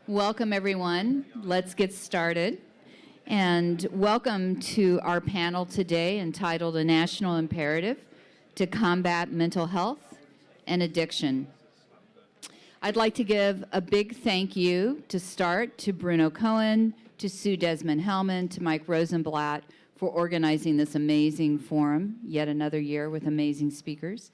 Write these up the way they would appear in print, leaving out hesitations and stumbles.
Welcome, everyone. Let's get started. And welcome to our panel today entitled A National Imperative to Combat Mental Health and Addiction. I'd like to give a big thank you to start to Bruno Cohen, to Sue Desmond-Hellman, to Mike Rosenblatt for organizing this amazing forum, yet another year with amazing speakers.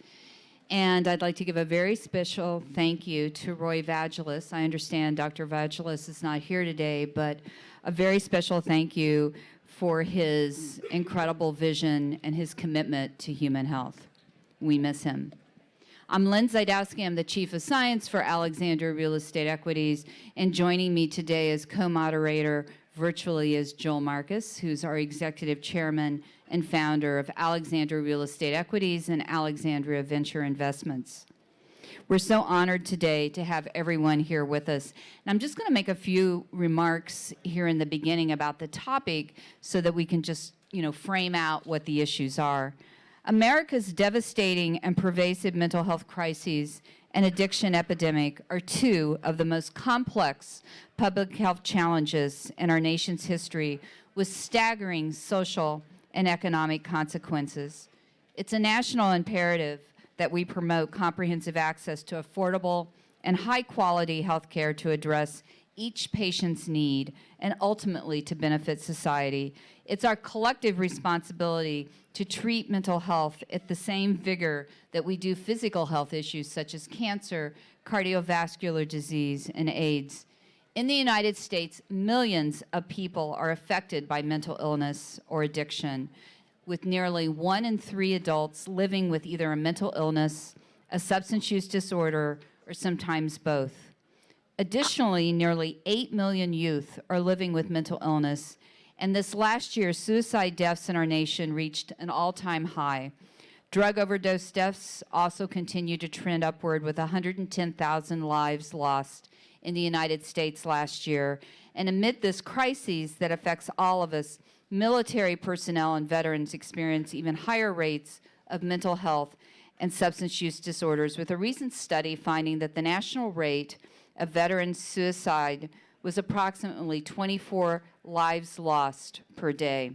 And I'd like to give a very special thank you to Roy Vagelis. I understand Dr. Vagelis is not here today, but a very special thank you for his incredible vision and his commitment to human health. We miss him. I'm Lynne Zydowsky. I'm the Chief of Science for Alexandria Real Estate Equities, and joining me today as co-moderator virtually is Joel Marcus, who's our Executive Chairman and founder of Alexandria Real Estate Equities and Alexandria Venture Investments. We're so honored today to have everyone here with us. And I'm just going to make a few remarks here in the beginning about the topic so that we can just, frame out what the issues are. America's devastating and pervasive mental health crises and addiction epidemic are two of the most complex public health challenges in our nation's history, with staggering social and economic consequences. It's a national imperative that we promote comprehensive access to affordable and high-quality health care to address each patient's need and ultimately to benefit society. It's our collective responsibility to treat mental health at the same vigor that we do physical health issues such as cancer, cardiovascular disease, and AIDS. In the United States, millions of people are affected by mental illness or addiction, with nearly 1 in 3 adults living with either a mental illness, a substance use disorder, or sometimes both. Additionally, nearly 8 million youth are living with mental illness, and this last year, suicide deaths in our nation reached an all-time high. Drug overdose deaths also continue to trend upward, with 110,000 lives lost in the United States last year. And amid this crisis that affects all of us, military personnel and veterans experience even higher rates of mental health and substance use disorders, with a recent study finding that the national rate of veteran suicide was approximately 24 lives lost per day.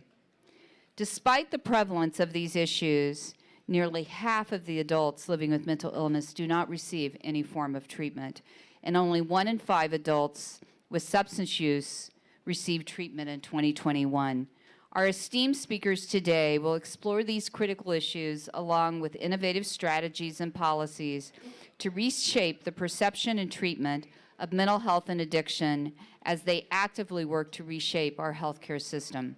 Despite the prevalence of these issues, nearly half of the adults living with mental illness do not receive any form of treatment, and only 1 in 5 adults with substance use received treatment in 2021. Our esteemed speakers today will explore these critical issues along with innovative strategies and policies to reshape the perception and treatment of mental health and addiction as they actively work to reshape our healthcare system.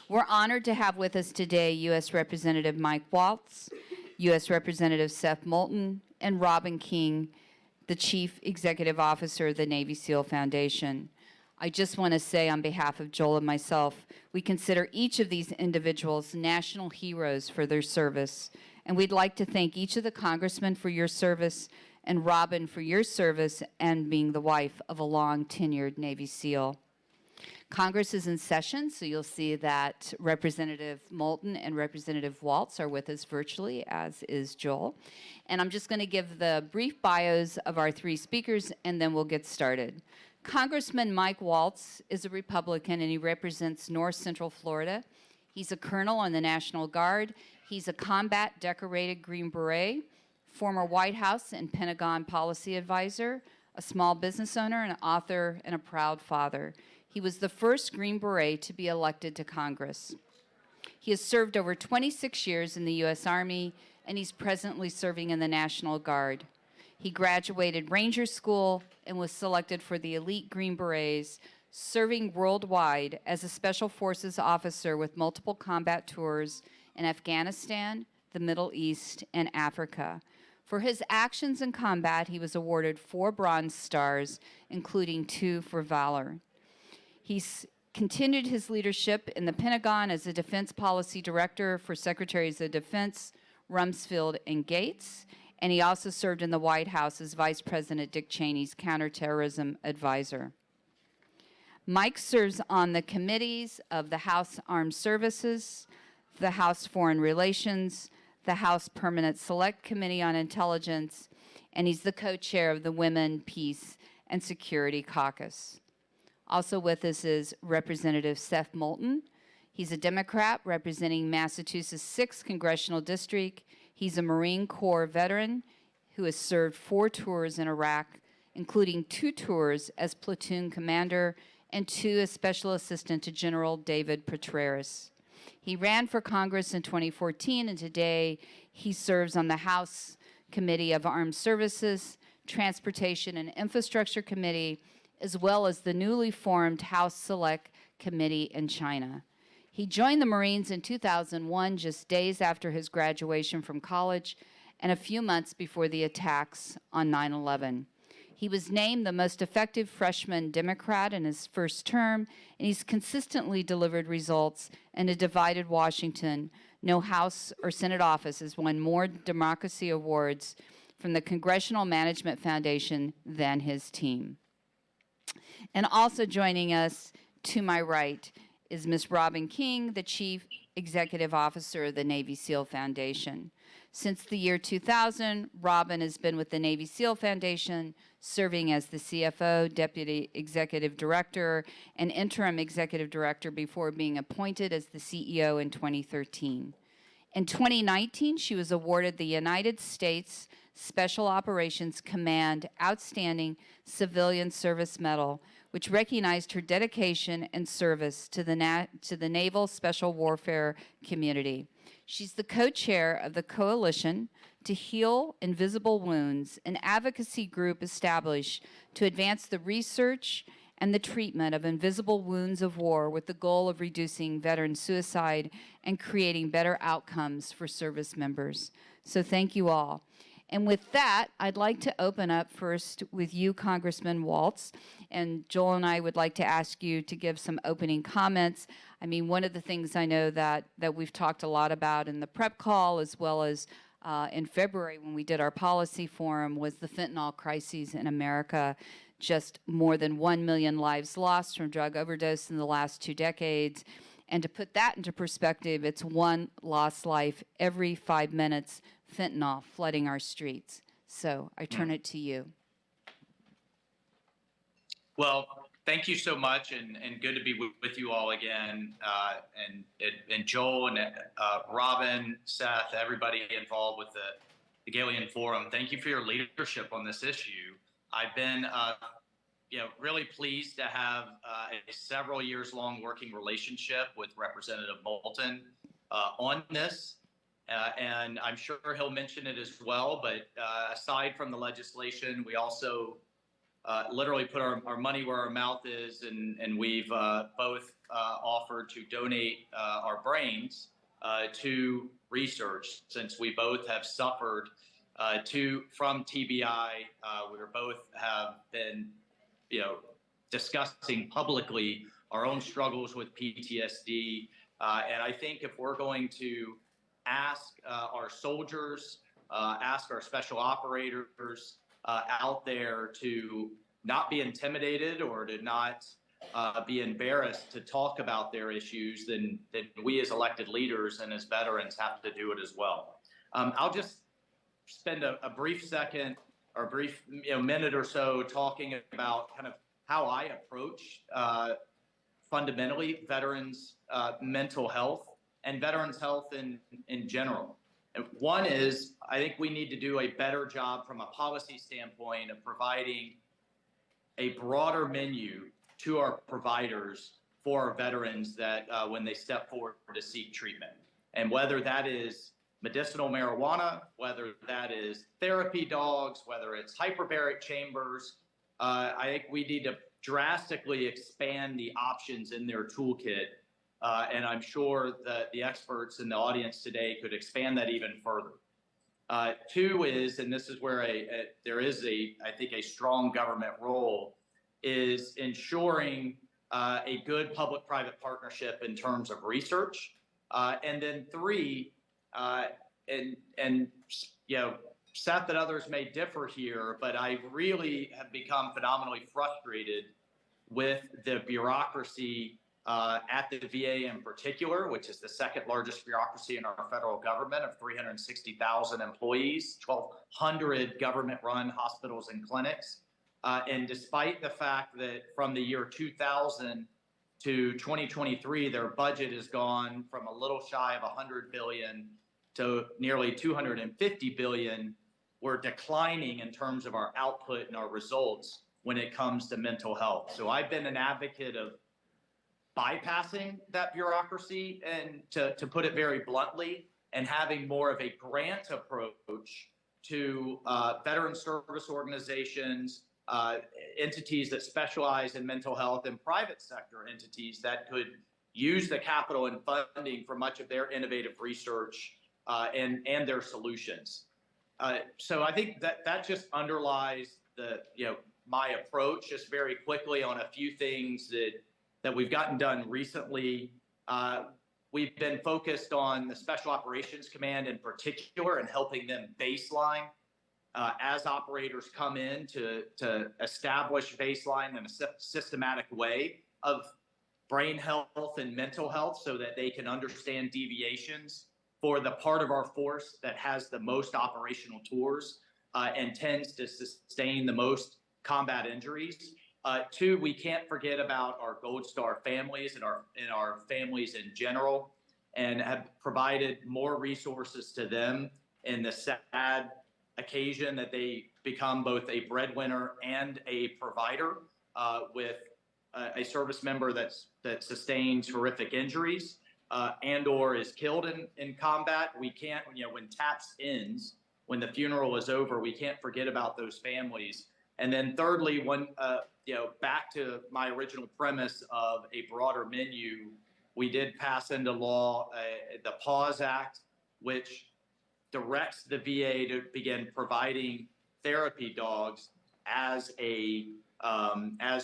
We're honored to have with us today U.S. Representative Mike Waltz, U.S. Representative Seth Moultonn, and Robin King, the Chief Executive Officer of the Navy SEAL Foundation. I just want to say on behalf of Joel and myself, we consider each of these individuals national heroes for their service, and we'd like to thank each of the congressmen for your service, and Robin for your service and being the wife of a long-tenured Navy SEAL. Congress is in session, so you'll see that Representative Moultonn and Representative Waltz are with us virtually, as is Joel. And I'm just going to give the brief bios of our 3 speakers, and then we'll get started. Congressman Mike Waltz is a Republican, and he represents North Central Florida. He's a colonel on the National Guard. He's a combat decorated Green Beret, former White House and Pentagon policy advisor, a small business owner, an author, and a proud father. He was the first Green Beret to be elected to Congress. He has served over 26 years in the U.S. Army, and he's presently serving in the National Guard. He graduated Ranger School and was selected for the elite Green Berets, serving worldwide as a Special Forces officer with multiple combat tours in Afghanistan, the Middle East, and Africa. For his actions in combat, he was awarded 4 Bronze Stars, including 2 for valor. He's continued his leadership in the Pentagon as a defense policy director for Secretaries of Defense Rumsfeld and Gates, and he also served in the White House as Vice President Dick Cheney's counterterrorism advisor. Mike serves on the committees of the House Armed Services, the House Foreign Relations, the House Permanent Select Committee on Intelligence, and he's the co-chair of the Women, Peace, and Security Caucus. Also with us is Representative Seth Moultonn. He's a Democrat representing Massachusetts' 6th Congressional District. He's a Marine Corps veteran who has served 4 tours in Iraq, including 2 tours as platoon commander and 2 as Special Assistant to General David Petraeus. He ran for Congress in 2014, and today he serves on the House Committee of Armed Services, Transportation and Infrastructure Committee, as well as the newly formed House Select Committee in China. He joined the Marines in 2001, just days after his graduation from college and a few months before the attacks on 9/11. He was named the most effective freshman Democrat in his first term, and he's consistently delivered results in a divided Washington. No House or Senate office has won more democracy awards from the Congressional Management Foundation than his team. And also joining us to my right is Ms. Robin King, the Chief Executive Officer of the Navy SEAL Foundation. Since the year 2000, Robin has been with the Navy SEAL Foundation, serving as the CFO, Deputy Executive Director, and Interim Executive Director before being appointed as the CEO in 2013. In 2019, she was awarded the United States Special Operations Command Outstanding Civilian Service Medal, which recognized her dedication and service to the Naval Special Warfare community. She's the co-chair of the Coalition to Heal Invisible Wounds, an advocacy group established to advance the research and the treatment of invisible wounds of war with the goal of reducing veteran suicide and creating better outcomes for service members. So thank you all. And with that, I'd like to open up first with you, Congressman Waltz. And Joel and I would like to ask you to give some opening comments. I mean, one of the things I know that we've talked a lot about in the prep call, as well as in February when we did our policy forum, was the fentanyl crises in America. Just more than 1 million lives lost from drug overdose in the last 2 decades. And to put that into perspective, it's 1 lost life every 5 minutes, fentanyl flooding our streets. So I turn it to you. Well, thank you so much, and good to be with you all again. And Joel and Robin, Seth, everybody involved with the Galien Forum, thank you for your leadership on this issue. I've been really pleased to have a several years long working relationship with Representative Moultonn on this. And I'm sure he'll mention it as well, but aside from the legislation, we also literally put our money where our mouth is, and we've both offered to donate our brains to research, since we both have suffered from TBI. We both have been, discussing publicly our own struggles with PTSD. And I think if we're going to ask our soldiers, ask our special operators out there to not be intimidated or to not be embarrassed to talk about their issues, then we as elected leaders and as veterans have to do it as well. I'll just spend a brief second or a brief minute or so talking about kind of how I approach fundamentally veterans' mental health and veterans' health in general. And one is, I think we need to do a better job from a policy standpoint of providing a broader menu to our providers for our veterans that when they step forward to seek treatment. And whether that is medicinal marijuana, whether that is therapy dogs, whether it's hyperbaric chambers, I think we need to drastically expand the options in their toolkit. And I'm sure that the experts in the audience today could expand that even further. 2 is, and this is where there is I think a strong government role, is ensuring a good public-private partnership in terms of research. And then 3, and Seth and others may differ here, but I really have become phenomenally frustrated with the bureaucracy at the VA in particular, which is the 2nd largest bureaucracy in our federal government of 360,000 employees, 1,200 government-run hospitals and clinics. And despite the fact that from the year 2000 to 2023, their budget has gone from a little shy of 100 billion to nearly 250 billion, we're declining in terms of our output and our results when it comes to mental health. So I've been an advocate of bypassing that bureaucracy, and to put it very bluntly, and having more of a grant approach to veteran service organizations, entities that specialize in mental health, and private sector entities that could use the capital and funding for much of their innovative research and their solutions. So I think that just underlies my approach. Just very quickly on a few things that we've gotten done recently. We've been focused on the Special Operations Command in particular and helping them baseline as operators come in to establish baseline in a systematic way of brain health and mental health so that they can understand deviations for the part of our force that has the most operational tours and tends to sustain the most combat injuries. Two, we can't forget about our Gold Star families and our families in general, and have provided more resources to them in the sad occasion that they become both a breadwinner and a provider with a service member that sustains horrific injuries and or is killed in combat. We can't, when TAPS ends, when the funeral is over, we can't forget about those families. And then thirdly, back to my original premise of a broader menu, we did pass into law the PAUSE Act, which directs the VA to begin providing therapy dogs as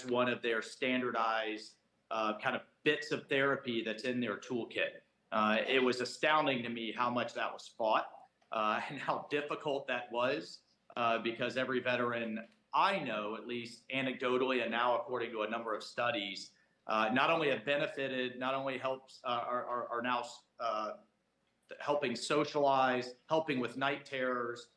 one of their standardized kind of bits of therapy that's in their toolkit. It was astounding to me how much that was fought and how difficult that was because every veteran I know, at least anecdotally, and now according to a number of studies, not only have benefited, not only are now helping socialize, helping with night terrors,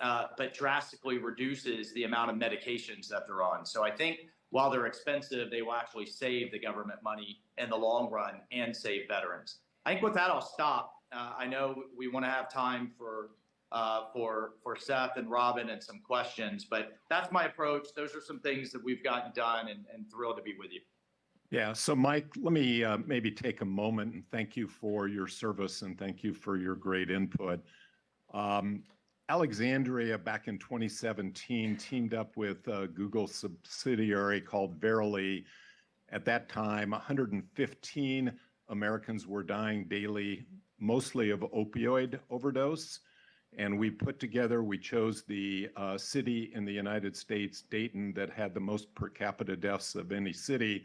but drastically reduces the amount of medications that they're on. So I think while they're expensive, they will actually save the government money in the long run and save veterans. I think with that, I'll stop. I know we want to have time for Seth and Robin and some questions, but that's my approach. Those are some things that we've gotten done, and thrilled to be with you. Yeah, so Mike, let me maybe take a moment and thank you for your service and thank you for your great input. Alexandria back in 2017 teamed up with a Google subsidiary called Verily. At that time, 115 Americans were dying daily, mostly of opioid overdose. And we chose the city in the United States, Dayton, that had the most per capita deaths of any city,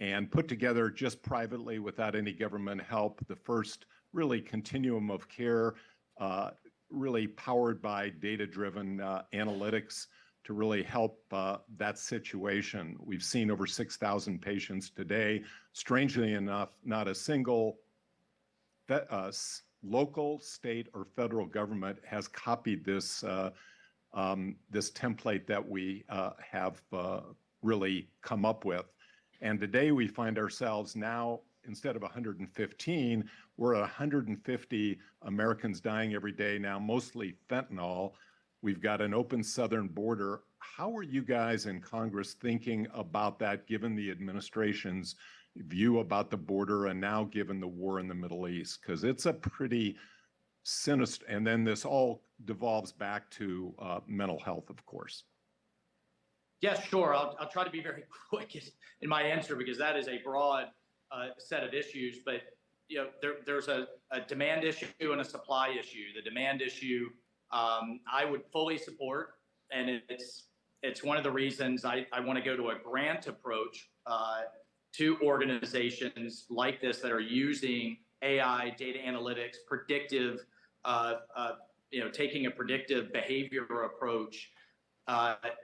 and put together just privately without any government help, the first really continuum of care, really powered by data-driven analytics to really help that situation. We've seen over 6,000 patients today. Strangely enough, not a single local, state, or federal government has copied this this template that we have really come up with. And today we find ourselves now, instead of 115, we're at 150 Americans dying every day now, mostly fentanyl. We've got an open southern border. How are you guys in Congress thinking about that, given the administration's view about the border and now given the war in the Middle East? Because it's a pretty sinister, and then this all devolves back to mental health, of course. Yes, sure. I'll try to be very quick in my answer because that is a broad set of issues. But there's a demand issue and a supply issue. The demand issue I would fully support, and it's one of the reasons I want to go to a grant approach to organizations like this that are using AI, data analytics, predictive, taking a predictive behavior approach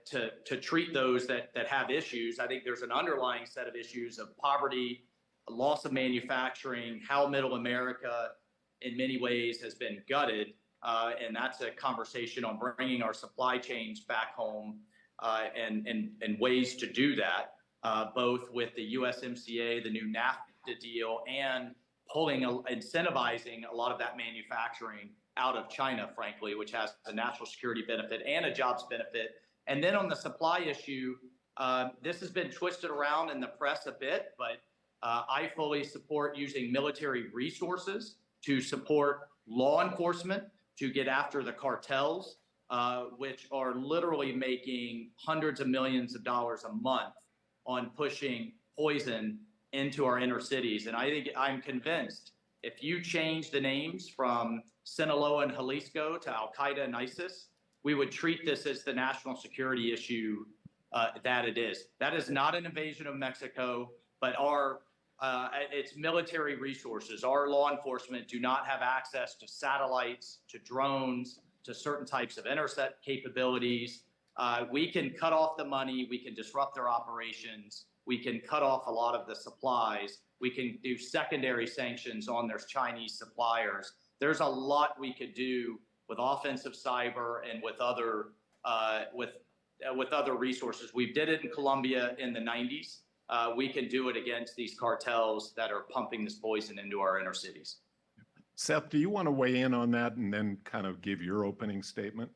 to treat those that have issues. I think there's an underlying set of issues of poverty, loss of manufacturing, how middle America in many ways has been gutted. And that's a conversation on bringing our supply chains back home. and ways to do that, both with the USMCA, the new NAFTA deal, and incentivizing a lot of that manufacturing out of China, frankly, which has a national security benefit and a jobs benefit. And then on the supply issue, this has been twisted around in the press a bit, but I fully support using military resources to support law enforcement to get after the cartels, which are literally making hundreds of millions of dollars a month on pushing poison into our inner cities. And I'm convinced if you change the names from Sinaloa and Jalisco to Al-Qaeda and ISIS, we would treat this as the national security issue that it is. That is not an invasion of Mexico, but it's military resources. Our law enforcement do not have access to satellites, to drones, to certain types of intercept capabilities. We can cut off the money. We can disrupt their operations. We can cut off a lot of the supplies. We can do secondary sanctions on their Chinese suppliers. There's a lot we could do with offensive cyber and with other resources. We did it in Colombia in the 90s. We can do it against these cartels that are pumping this poison into our inner cities. Seth, do you want to weigh in on that and then kind of give your opening statement?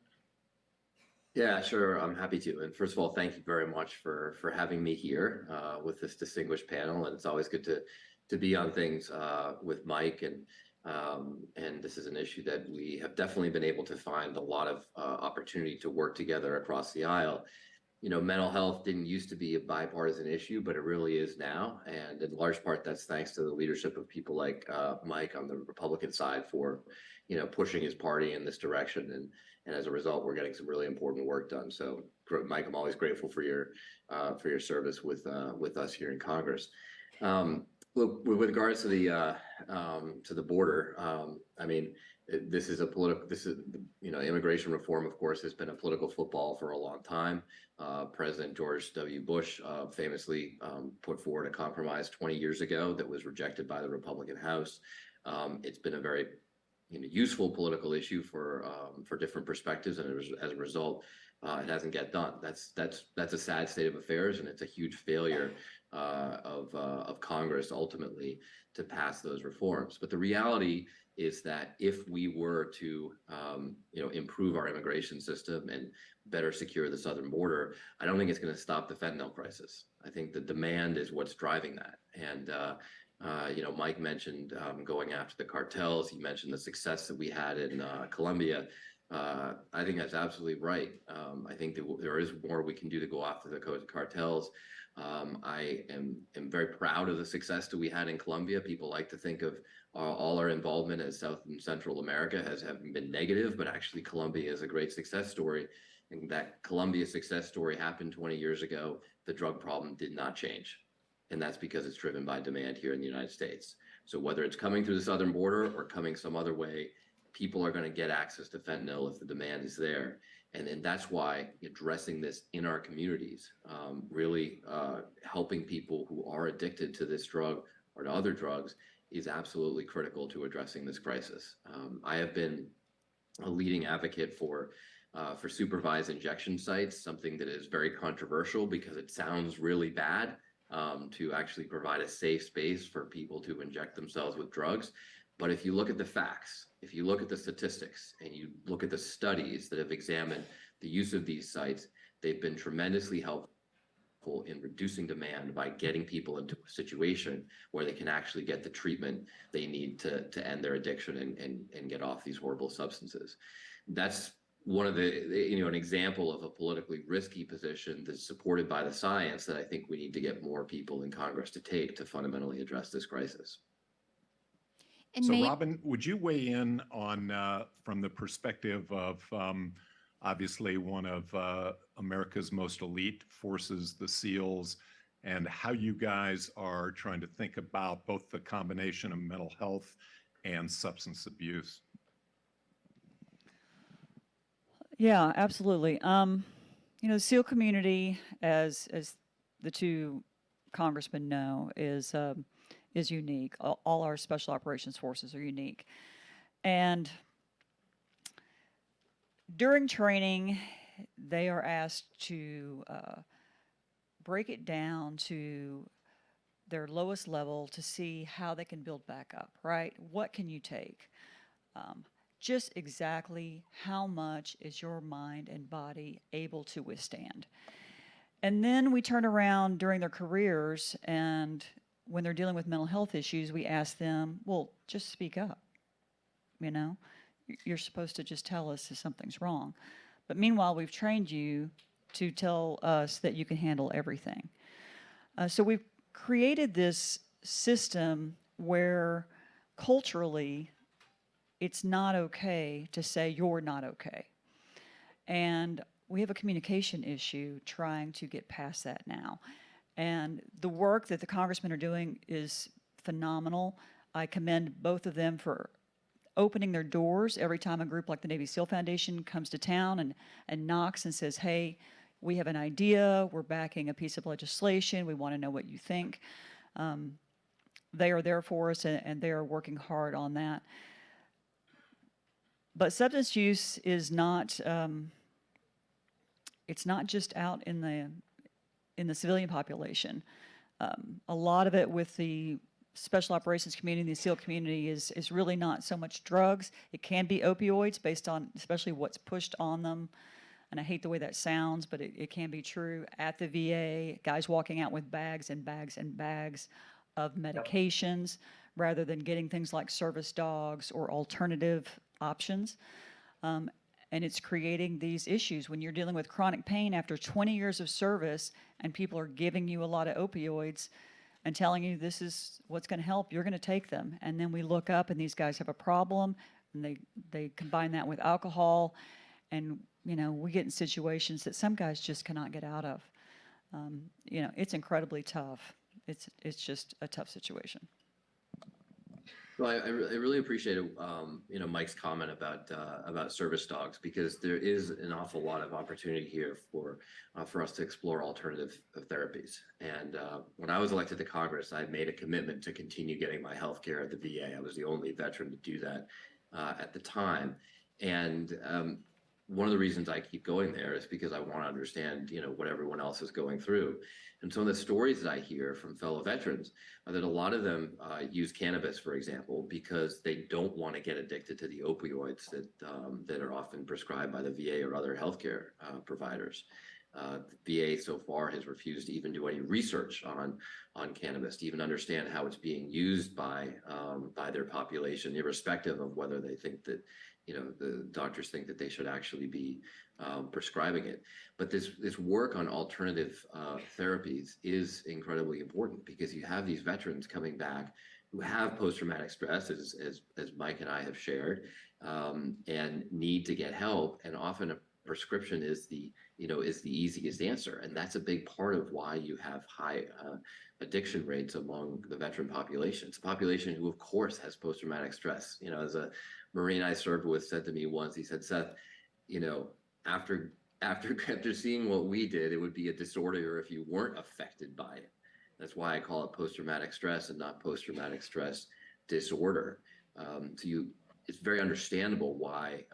Yeah, sure. I'm happy to. And first of all, thank you very much for having me here with this distinguished panel. And it's always good to be on things with Mike. And this is an issue that we have definitely been able to find a lot of opportunity to work together across the aisle. You know, mental health didn't used to be a bipartisan issue, but it really is now. And in large part, that's thanks to the leadership of people like Mike on the Republican side for, pushing his party in this direction. And as a result, we're getting some really important work done. So, Mike, I'm always grateful for your service with us here in Congress. Look, with regards to the border, I mean, immigration reform, of course, has been a political football for a long time. President George W. Bush famously put forward a compromise 20 years ago that was rejected by the Republican House. It's been a very useful political issue for different perspectives, and as a result, it hasn't get done. That's a sad state of affairs, and it's a huge failure of Congress ultimately to pass those reforms. But the reality is that if we were to improve our immigration system and better secure the southern border, I don't think it's going to stop the fentanyl crisis. I think the demand is what's driving that. And Mike mentioned going after the cartels. He mentioned the success that we had in Colombia. I think that's absolutely right. I think there is more we can do to go after the cartels. I am very proud of the success that we had in Colombia. People like to think of all our involvement as South and Central America has been negative, but actually Colombia is a great success story. And that Colombia success story happened 20 years ago. The drug problem did not change. And that's because it's driven by demand here in the United States. So whether it's coming through the southern border or coming some other way, people are going to get access to fentanyl if the demand is there. And that's why addressing this in our communities, really helping people who are addicted to this drug or to other drugs is absolutely critical to addressing this crisis. I have been a leading advocate for supervised injection sites, something that is very controversial because it sounds really bad to actually provide a safe space for people to inject themselves with drugs. But if you look at the facts, if you look at the statistics, and you look at the studies that have examined the use of these sites, they've been tremendously helpful in reducing demand by getting people into a situation where they can actually get the treatment they need to end their addiction and get off these horrible substances. That's one of an example of a politically risky position that's supported by the science that I think we need to get more people in Congress to take to fundamentally address this crisis. And so, Robin, would you weigh in on, from the perspective of obviously one of America's most elite forces, the SEALs, and how you guys are trying to think about both the combination of mental health and substance abuse? Yeah, absolutely. The SEAL community, as the two congressmen know, is unique. All our special operations forces are unique. And during training, they are asked to break it down to their lowest level to see how they can build back up, right? What can you take? Just exactly how much is your mind and body able to withstand? And then we turn around during their careers, and when they're dealing with mental health issues, we ask them, well, just speak up. You know, you're supposed to just tell us if something's wrong. But meanwhile, we've trained you to tell us that you can handle everything. So we've created this system where culturally it's not okay to say you're not okay. And we have a communication issue trying to get past that now. And the work that the congressmen are doing is phenomenal. I commend both of them for opening their doors every time a group like the Navy SEAL Foundation comes to town and knocks and says, hey, we have an idea, we're backing a piece of legislation, we want to know what you think. They are there for us, and they are working hard on that. But substance use is not, it's not just out in the civilian population. A lot of it with the special operations community, the SEAL community, is really not so much drugs. It can be opioids based on especially what's pushed on them. And I hate the way that sounds, but it can be true. At the VA, guys walking out with bags and bags and bags of medications rather than getting things like service dogs or alternative options. And it's creating these issues when you're dealing with chronic pain after 20 years of service and people are giving you a lot of opioids and telling you this is what's going to help, you're going to take them. And then we look up and these guys have a problem, and they combine that with alcohol, and you know, we get in situations that some guys just cannot get out of. You know, it's incredibly tough. It's just a tough situation. Well, I really appreciate you know, Mike's comment about service dogs, because there is an awful lot of opportunity here for us to explore alternative therapies. And when I was elected to Congress, I made a commitment to continue getting my health care at the VA. I was the only veteran to do that at the time. And one of the reasons I keep going there is because I want to understand, you know, what everyone else is going through. And some of the stories that I hear from fellow veterans are that a lot of them use cannabis, for example, because they don't want to get addicted to the opioids that are often prescribed by the VA or other healthcare providers. The VA so far has refused to even do any research on cannabis, to even understand how it's being used by their population, irrespective of whether they think that, you know, the doctors think that they should actually be prescribing it. But this work on alternative therapies is incredibly important, because you have these veterans coming back who have post-traumatic stress, as Mike and I have shared, and need to get help. And often a prescription is the easiest answer. And that's a big part of why you have high addiction rates among the veteran population. It's a population who, of course, has post-traumatic stress. You know, as a Marine I served with said to me once, he said, Seth, you know, after seeing what we did, it would be a disorder if you weren't affected by it. That's why I call it post-traumatic stress and not post-traumatic stress disorder. It's very understandable why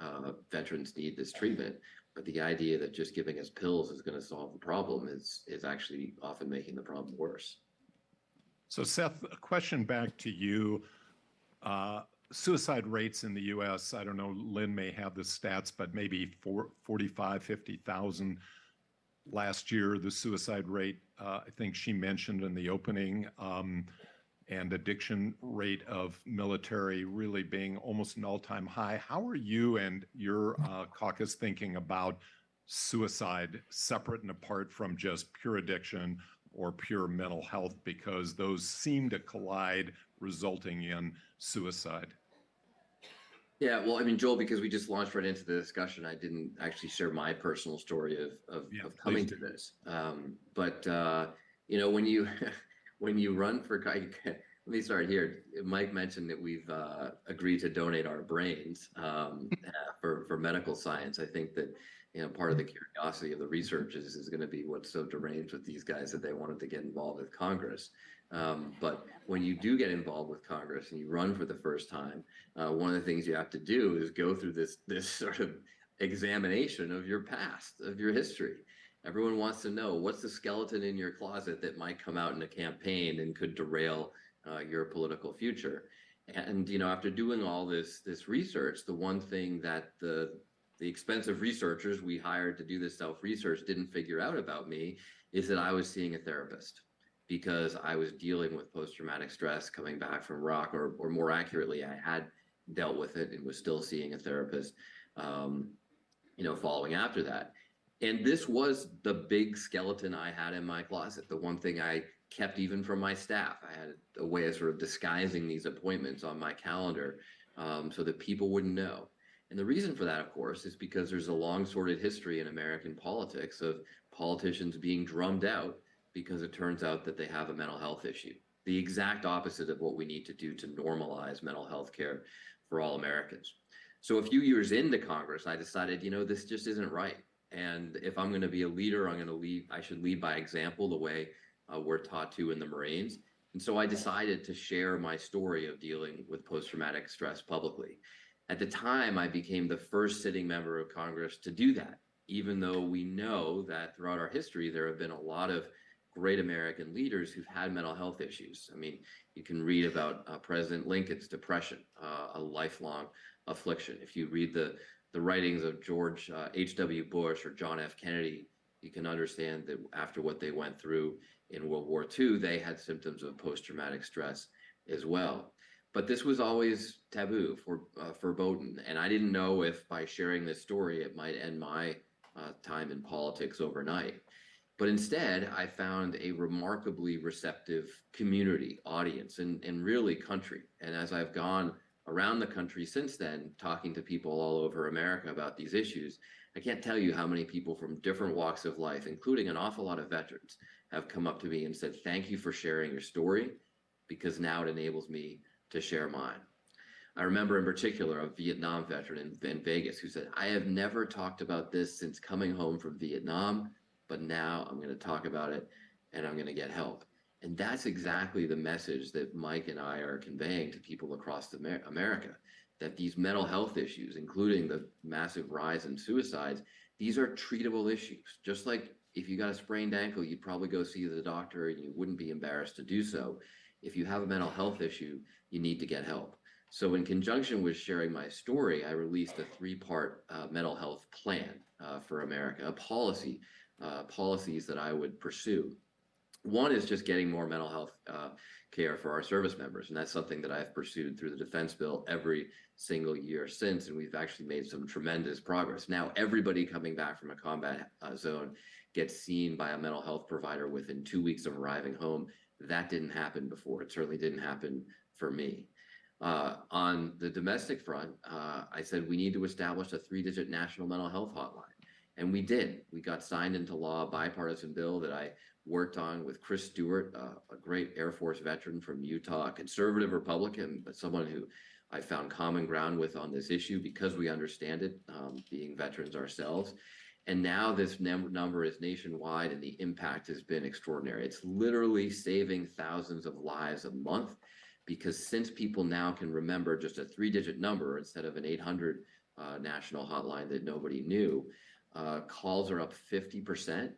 veterans need this treatment, but the idea that just giving us pills is going to solve the problem is actually often making the problem worse. So Seth, a question back to you. Suicide rates in the U.S., I don't know, Lynne may have the stats, but maybe 45, 50,000 last year. The suicide rate, I think she mentioned in the opening, and addiction rate of military really being almost an all-time high. How are you and your caucus thinking about suicide separate and apart from just pure addiction or pure mental health, because those seem to collide, resulting in suicide? Yeah, well, I mean, Joel, because we just launched right into the discussion, I didn't actually share my personal story of coming to this. But you know, when you run for, let me start here. Mike mentioned that we've agreed to donate our brains for medical science. I think that, you know, part of the curiosity of the research is going to be what's so deranged with these guys that they wanted to get involved with Congress. But when you do get involved with Congress and you run for the first time, one of the things you have to do is go through this sort of examination of your past, of your history. Everyone wants to know what's the skeleton in your closet that might come out in a campaign and could derail your political future. And after doing all this research, the one thing that the expensive researchers we hired to do this self-research didn't figure out about me is that I was seeing a therapist, because I was dealing with post-traumatic stress coming back from Iraq, or more accurately, I had dealt with it and was still seeing a therapist, following after that. And this was the big skeleton I had in my closet, the one thing I kept even from my staff. I had a way of sort of disguising these appointments on my calendar so that people wouldn't know. And the reason for that, of course, is because there's a long sordid history in American politics of politicians being drummed out because it turns out that they have a mental health issue. The exact opposite of what we need to do to normalize mental health care for all Americans. So a few years into Congress, I decided, this just isn't right. And if I'm going to be a leader, I should lead by example, the way we're taught to in the Marines. And so I decided to share my story of dealing with post-traumatic stress publicly. At the time, I became the first sitting member of Congress to do that, even though we know that throughout our history, there have been a lot of great American leaders who've had mental health issues. I mean, you can read about President Lincoln's depression, a lifelong affliction. If you read the writings of George H.W. Bush or John F. Kennedy, you can understand that after what they went through in World War II, they had symptoms of post-traumatic stress as well. But this was always taboo, verboten, and I didn't know if by sharing this story it might end my time in politics overnight. But instead, I found a remarkably receptive community, audience, and really country. And as I've gone around the country since then, talking to people all over America about these issues, I can't tell you how many people from different walks of life, including an awful lot of veterans, have come up to me and said, "Thank you for sharing your story, because now it enables me to share mine." I remember in particular a Vietnam veteran in Vegas who said, "I have never talked about this since coming home from Vietnam, but now I'm going to talk about it and I'm going to get help." And that's exactly the message that Mike and I are conveying to people across America, that these mental health issues, including the massive rise in suicides, these are treatable issues. Just like if you got a sprained ankle, you'd probably go see the doctor and you wouldn't be embarrassed to do so. If you have a mental health issue, you need to get help. So in conjunction with sharing my story, I released a 3-part mental health plan for America, policies that I would pursue. One is just getting more mental health care for our service members, and that's something that I've pursued through the defense bill every single year since, and we've actually made some tremendous progress. Now, everybody coming back from a combat zone gets seen by a mental health provider within 2 weeks of arriving home. That didn't happen before. It certainly didn't happen for me. On the domestic front, I said we need to establish a 3-digit national mental health hotline. And we did. We got signed into law a bipartisan bill that I worked on with Chris Stewart, a great Air Force veteran from Utah, a conservative Republican, but someone who I found common ground with on this issue because we understand it, being veterans ourselves. And now this number is nationwide, and the impact has been extraordinary. It's literally saving thousands of lives a month, because since people now can remember just a 3-digit number instead of an 800 national hotline that nobody knew, calls are up 50%.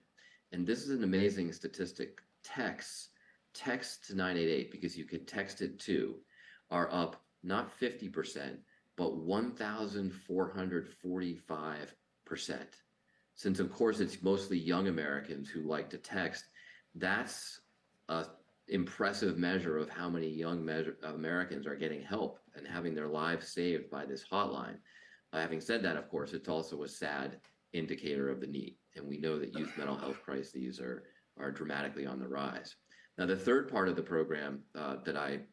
And this is an amazing statistic. Texts to 988, because you could text it too, are up not 50%, but 1,445%. Since, of course, it's mostly young Americans who like to text, that's an impressive measure of how many young Americans are getting help and having their lives saved by this hotline. Having said that, of course, it's also a sad indicator of the need. And we know that youth mental health crises are dramatically on the rise. Now, the third part of the program that I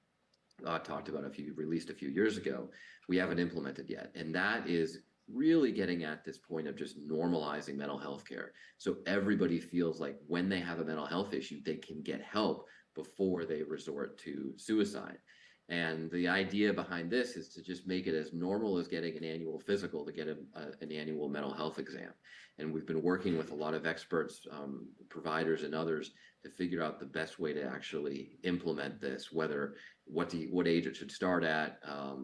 talked about released a few years ago, we haven't implemented yet. And that is really getting at this point of just normalizing mental health care. So everybody feels like when they have a mental health issue, they can get help before they resort to suicide. And the idea behind this is to just make it as normal as getting an annual physical to get an annual mental health exam. And we've been working with a lot of experts, providers and others to figure out the best way to actually implement this, what age it should start at,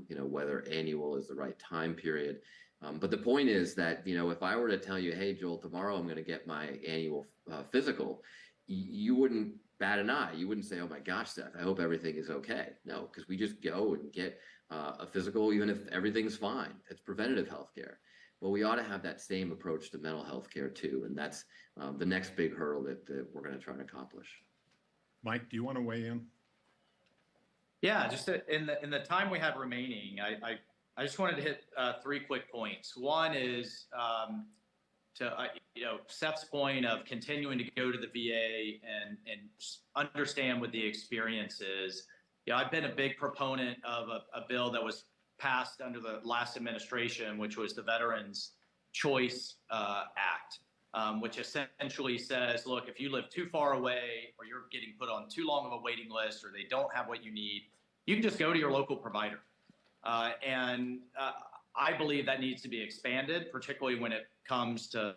whether annual is the right time period. But the point is that, if I were to tell you, hey, Joel, tomorrow I'm going to get my annual physical, you wouldn't bat an eye. You wouldn't say, oh my gosh, Seth, I hope everything is okay. No, because we just go and get a physical, even if everything's fine. It's preventative health care. But we ought to have that same approach to mental health care too. And that's the next big hurdle that we're going to try to accomplish. Mike, do you want to weigh in? Yeah, just in the time we have remaining, I just wanted to hit 3 quick points. One is Seth's point of continuing to go to the VA and understand what the experience is. I've been a big proponent of a bill that was passed under the last administration, which was the Veterans Choice Act, which essentially says, look, if you live too far away or you're getting put on too long of a waiting list or they don't have what you need, you can just go to your local provider. I believe that needs to be expanded, particularly when it comes to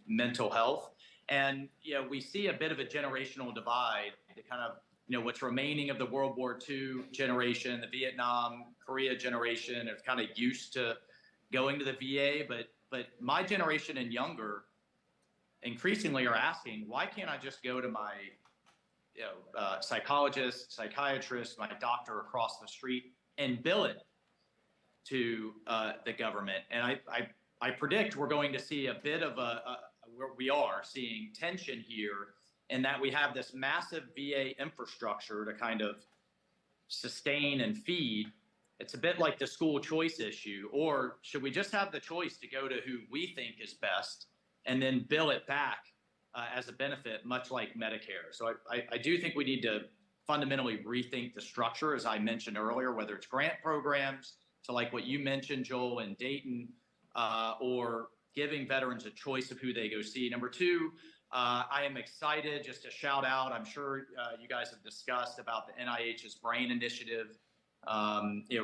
mental health. And, we see a bit of a generational divide, the kind of, what's remaining of the World War II generation, the Vietnam, Korea generation is kind of used to going to the VA, but my generation and younger increasingly are asking, why can't I just go to my psychologist, psychiatrist, my doctor across the street and bill it to the government? And I predict we're going to see a bit of where we are seeing tension here, in that we have this massive VA infrastructure to kind of sustain and feed. It's a bit like the school choice issue. Or should we just have the choice to go to who we think is best and then bill it back as a benefit, much like Medicare? So I do think we need to fundamentally rethink the structure, as I mentioned earlier, whether it's grant programs, to like what you mentioned, Joel, in Dayton, or giving veterans a choice of who they go see. Number 2, I am excited, just to shout out, I'm sure you guys have discussed about the NIH's BRAIN initiative,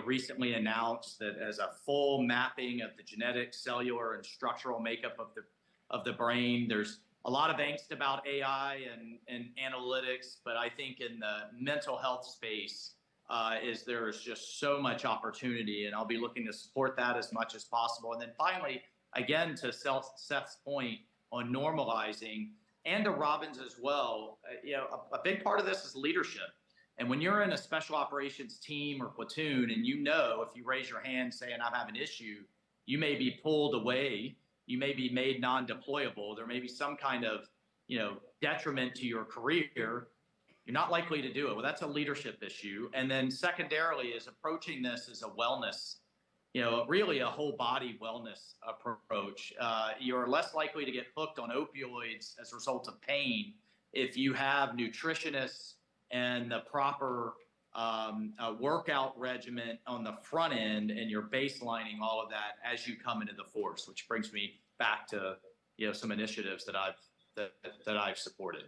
recently announced that as a full mapping of the genetic, cellular, and structural makeup of the brain. There's a lot of angst about AI and analytics, but I think in the mental health space, there's just so much opportunity, and I'll be looking to support that as much as possible. And then finally, again, to Seth's point on normalizing, and to Robin's as well, a big part of this is leadership. And when you're in a special operations team or platoon, and if you raise your hand saying I have an issue, you may be pulled away, you may be made non-deployable, there may be some kind of detriment to your career, you're not likely to do it. Well, that's a leadership issue. And then secondarily is approaching this as a wellness, really a whole body wellness approach. You're less likely to get hooked on opioids as a result of pain if you have nutritionists and the proper workout regimen on the front end, and you're baselining all of that as you come into the force, which brings me back to some initiatives that I've supported.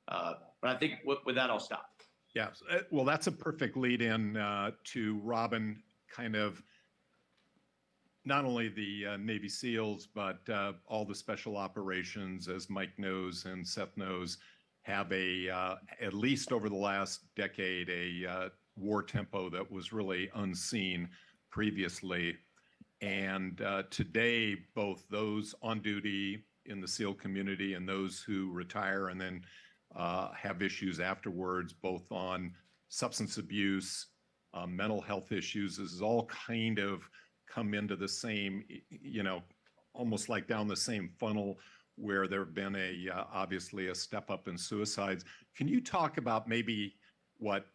But I think with that, I'll stop. Yeah, well, that's a perfect lead in to Robin, kind of not only the Navy SEALs, but all the special operations, as Mike knows and Seth knows, have at least over the last decade, a war tempo that was really unseen previously. And today, both those on duty in the SEAL community and those who retire and then have issues afterwards, both on substance abuse, mental health issues, this is all kind of come into the same, almost like down the same funnel, where there have been obviously a step up in suicides. Can you talk about maybe what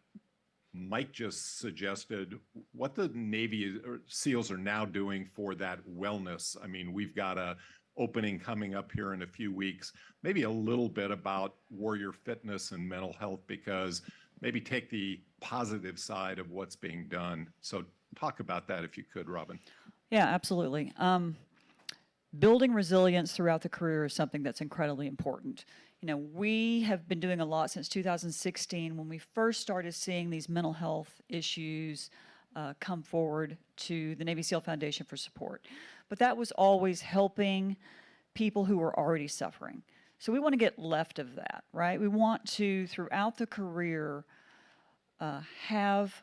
Mike just suggested, what the Navy or SEALs are now doing for that wellness? I mean, we've got a opening coming up here in a few weeks, maybe a little bit about warrior fitness and mental health, because maybe take the positive side of what's being done. So talk about that if you could, Robin. Yeah, absolutely. Building resilience throughout the career is something that's incredibly important. We have been doing a lot since 2016 when we first started seeing these mental health issues come forward to the Navy SEAL Foundation for support. But that was always helping people who were already suffering. So we want to get left of that, right? We want to, throughout the career, have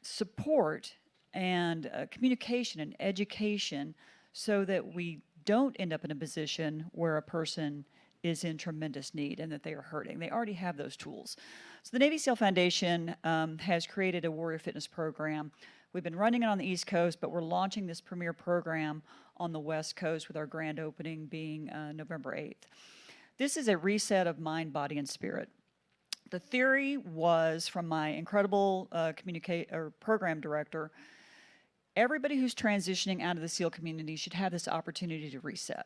support and communication and education so that we don't end up in a position where a person is in tremendous need and that they are hurting. They already have those tools. So the Navy SEAL Foundation has created a warrior fitness program. We've been running it on the East Coast, but we're launching this premier program on the West Coast with our grand opening being November 8th. This is a reset of mind, body, and spirit. The theory was from my incredible program director. Everybody who's transitioning out of the SEAL community should have this opportunity to reset.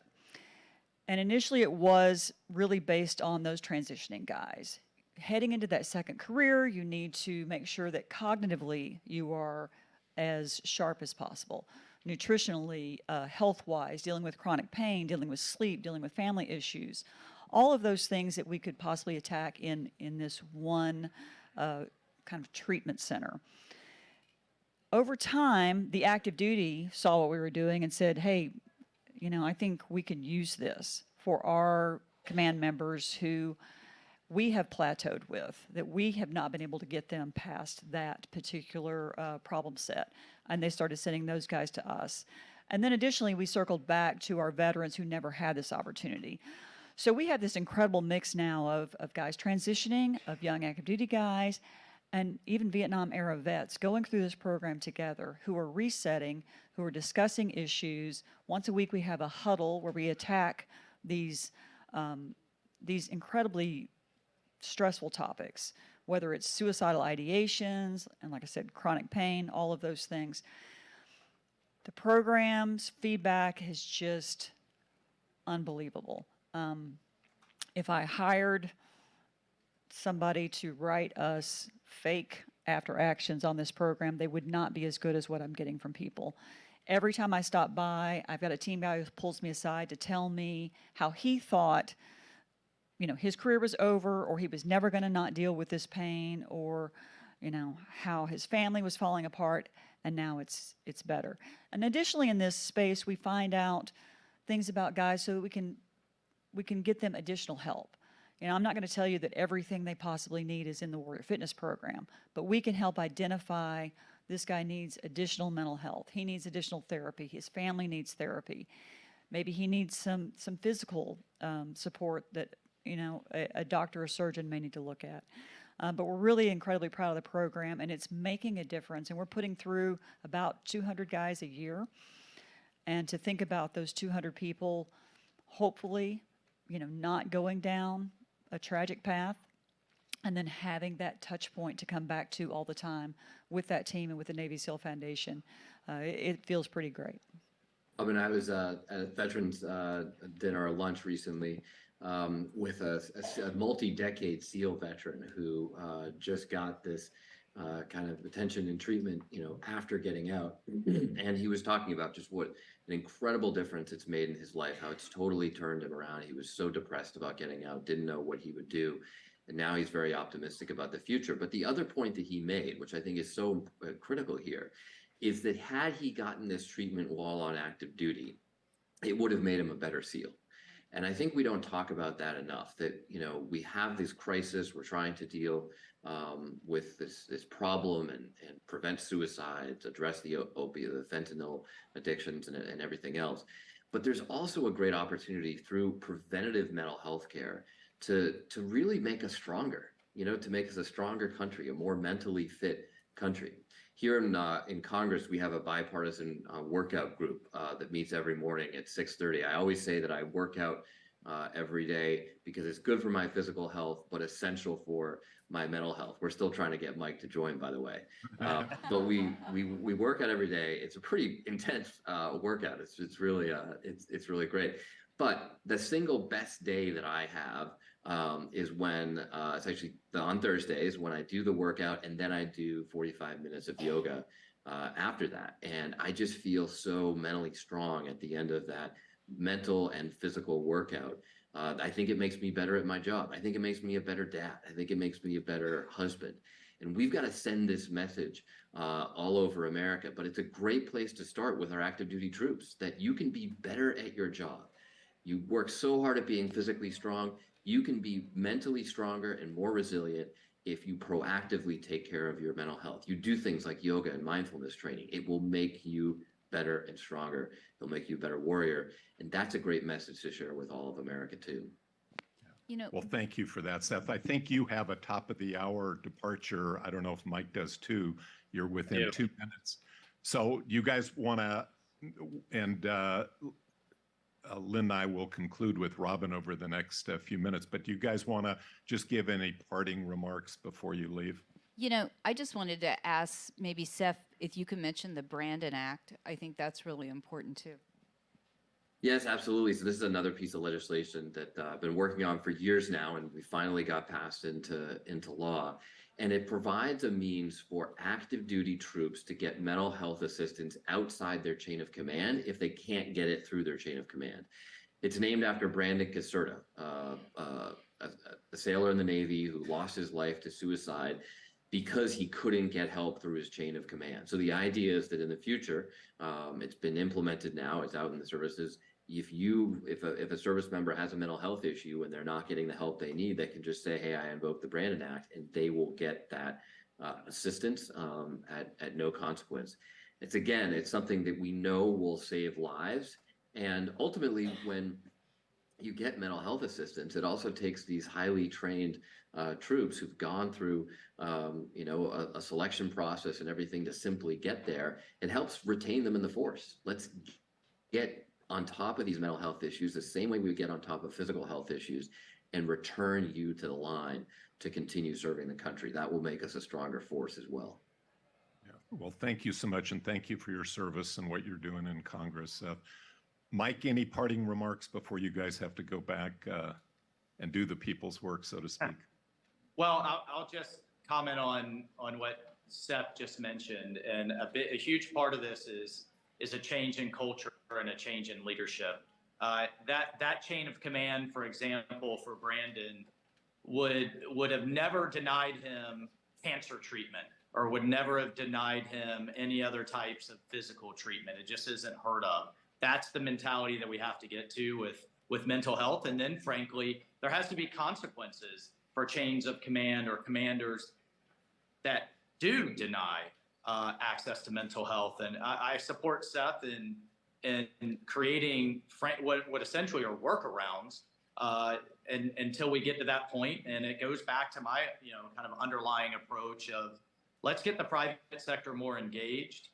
And initially it was really based on those transitioning guys. Heading into that second career, you need to make sure that cognitively you are as sharp as possible. Nutritionally, health-wise, dealing with chronic pain, dealing with sleep, dealing with family issues. All of those things that we could possibly attack in this one kind of treatment center. Over time, the active duty saw what we were doing and said, hey, you know, I think we can use this for our command members who we have plateaued with, that we have not been able to get them past that particular problem set. And they started sending those guys to us. And then additionally, we circled back to our veterans who never had this opportunity. So we have this incredible mix now of guys transitioning, of young active duty guys, and even Vietnam era vets going through this program together who are resetting, who are discussing issues. Once a week we have a huddle where we attack these incredibly stressful topics, whether it's suicidal ideations, and like I said, chronic pain, all of those things. The program's feedback is just unbelievable. If I hired somebody to write us fake after actions on this program, they would not be as good as what I'm getting from people. Every time I stop by, I've got a team guy who pulls me aside to tell me how he thought, you know, his career was over, or he was never going to not deal with this pain, or, you know, how his family was falling apart, and now it's better. And additionally, in this space, we find out things about guys so that we can get them additional help. You know, I'm not going to tell you that everything they possibly need is in the Warrior Fitness program, but we can help identify this guy needs additional mental health. He needs additional therapy. His family needs therapy. Maybe he needs some physical support that, you know, a doctor or surgeon may need to look at. But we're really incredibly proud of the program, and it's making a difference. And we're putting through about 200 guys a year. And to think about those 200 people, hopefully, you know, not going down a tragic path, and then having that touch point to come back to all the time with that team and with the Navy SEAL Foundation, it feels pretty great. I mean, I was at a veterans dinner or lunch recently with a multi-decade SEAL veteran who just got this kind of attention and treatment, you know, after getting out. And he was talking about just what an incredible difference it's made in his life, how it's totally turned him around. He was so depressed about getting out, didn't know what he would do. And now he's very optimistic about the future. But the other point that he made, which I think is so critical here, is that had he gotten this treatment while on active duty, it would have made him a better SEAL. And I think we don't talk about that enough, that, you know, we have this crisis, we're trying to deal with this problem and prevent suicides, address the opioid, the fentanyl addictions and everything else. But there's also a great opportunity through preventative mental health care to really make us stronger, you know, to make us a stronger country, a more mentally fit country. Here in Congress, we have a bipartisan workout group that meets every morning at 6:30. I always say that I work out every day because it's good for my physical health, but essential for my mental health. We're still trying to get Mike to join, by the way. But we work out every day. It's a pretty intense workout. It's really great. But the single best day that I have is when it's actually on Thursdays when I do the workout, and then I do 45 minutes of yoga after that. And I just feel so mentally strong at the end of that mental and physical workout. I think it makes me better at my job. I think it makes me a better dad. I think it makes me a better husband. And we've got to send this message all over America. But it's a great place to start with our active duty troops, that you can be better at your job. You work so hard at being physically strong, you can be mentally stronger and more resilient if you proactively take care of your mental health, you do things like yoga and mindfulness training, it will make you better and stronger. It'll make you a better warrior. And that's a great message to share with all of America too. Well, thank you for that, Seth. I think you have a top of the hour departure. I don't know if Mike does too. You're within 2 minutes. So you guys want to, and Lynn and I will conclude with Robin over the next few minutes, but do you guys want to just give any parting remarks before you leave? I just wanted to ask maybe Seth if you could mention the Brandon Act. I think that's really important too. Yes, absolutely. So this is another piece of legislation that I've been working on for years now, and we finally got passed into law. And it provides a means for active duty troops to get mental health assistance outside their chain of command if they can't get it through their chain of command. It's named after Brandon Caserta, a sailor in the Navy who lost his life to suicide because he couldn't get help through his chain of command. So the idea is that in the future, it's been implemented now, it's out in the services. If a service member has a mental health issue and they're not getting the help they need, they can just say, hey, I invoke the Brandon Act, and they will get that assistance at no consequence. It's something that we know will save lives. And ultimately, when you get mental health assistance, it also takes these highly trained troops who've gone through a selection process and everything to simply get there. It helps retain them in the force. Let's get on top of these mental health issues the same way we get on top of physical health issues and return you to the line to continue serving the country. That will make us a stronger force as well. Yeah. Well, thank you so much, and thank you for your service and what you're doing in Congress. Mike, any parting remarks before you guys have to go back and do the people's work, so to speak? Well, I'll just comment on what Seth just mentioned, and a huge part of this is a change in culture and a change in leadership. That chain of command, for example, for Brandon, would have never denied him cancer treatment, or would never have denied him any other types of physical treatment. It just isn't heard of. That's the mentality that we have to get to with mental health. And then, frankly, there has to be consequences for chains of command or commanders that do deny access to mental health. And I support Seth in creating what essentially are workarounds and until we get to that point. And it goes back to my kind of underlying approach of let's get the private sector more engaged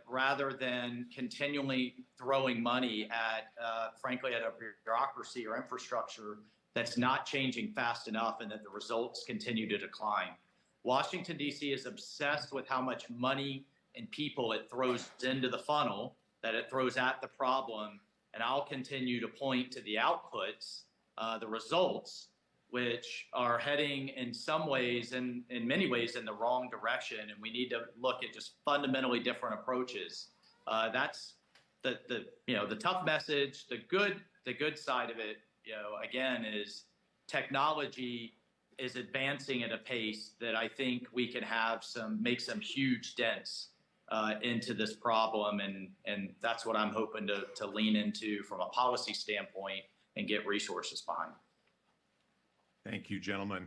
rather than continually throwing money at, frankly, at a bureaucracy or infrastructure that's not changing fast enough and that the results continue to decline. Washington, D.C. is obsessed with how much money and people it throws into the funnel, that it throws at the problem. And I'll continue to point to the outputs, the results, which are heading in some ways, in many ways, in the wrong direction. And we need to look at just fundamentally different approaches. That's the tough message. The good side of it, again, is technology is advancing at a pace that I think we can make some huge dents into this problem. And that's what I'm hoping to lean into from a policy standpoint and get resources behind. Thank you, gentlemen.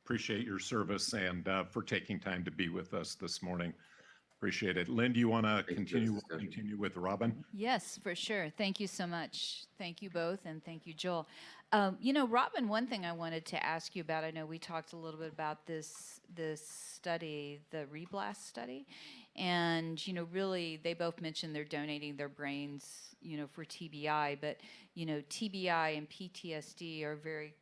Appreciate your service and for taking time to be with us this morning. Appreciate it. Lynn, do you want to continue with Robin? Yes, for sure. Thank you so much. Thank you both, and thank you, Joel. Robin, one thing I wanted to ask you about, I know we talked a little bit about this study, the Reblast study, and, really they both mentioned they're donating their brains, for TBI, but, TBI and PTSD are very,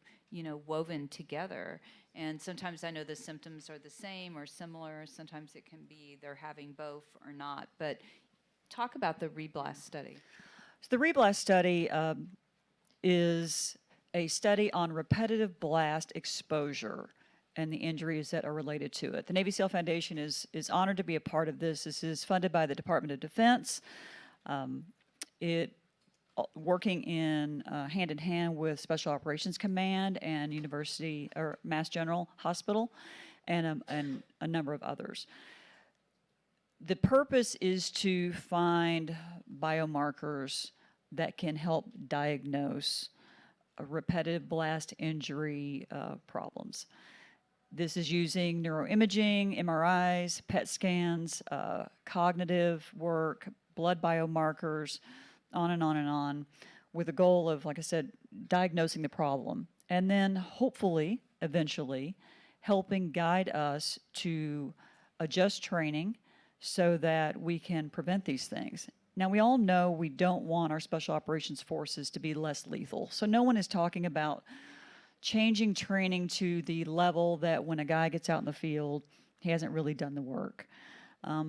woven together. And sometimes I know the symptoms are the same or similar. Sometimes it can be they're having both or not. But talk about the Reblast study. So the Reblast study is a study on repetitive blast exposure and the injuries that are related to it. The Navy SEAL Foundation is honored to be a part of this. This is funded by the Department of Defense. Working in hand in hand with Special Operations Command and University or Mass General Hospital, and a number of others. The purpose is to find biomarkers that can help diagnose repetitive blast injury problems. This is using neuroimaging, MRIs, PET scans, cognitive work, blood biomarkers, on and on and on, with the goal of, like I said, diagnosing the problem. And then hopefully, eventually, helping guide us to adjust training so that we can prevent these things. Now, we all know we don't want our special operations forces to be less lethal. So no one is talking about changing training to the level that when a guy gets out in the field, he hasn't really done the work.